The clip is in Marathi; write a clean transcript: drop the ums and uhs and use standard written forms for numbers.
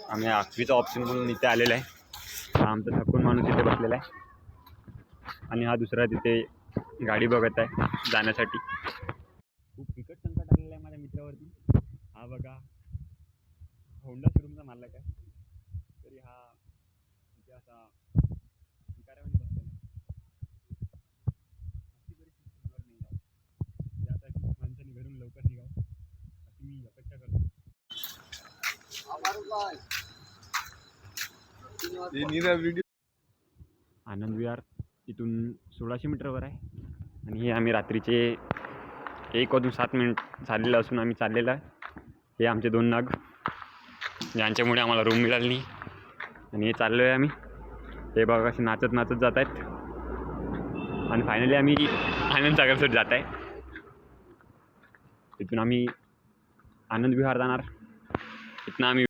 आम्ही 8वीचा ऑप्शन म्हणून इथे आलेला आहे. हा आमचा थकून माणूस इथे बसलेला आहे आणि हा दुसरा तिथे गाडी बघत आहे जाण्यासाठी. खूप बिकट संकट आलेलं आहे माझ्या मित्रावरती. हा बघा होंडा शोरूमचा मालक आहे, तरी हा इथे असा भिकाऱ्यामध्ये बसलेला आहे. अशी परिस्थिती समोर नाही जाऊ, यासाठी माणसाने घरून लवकर निघावं अशी मी अपेक्षा करतो. आनंद विहार इथून 1600 मीटरवर आहे आणि हे आम्ही रात्रीचे 1:07 झालेलं असून आम्ही चाललेलं आहे. हे आमचे 2 नाग ज्यांच्यामुळे आम्हाला रूम मिळाली नाही आणि हे चाललो आहे आम्ही. हे बघा कसे नाचत नाचत जात आहेत आणि फायनली आम्ही आनंद सागरसाठी जात आहे. तिथून आम्ही आनंद विहार जाणार. तिथून आम्ही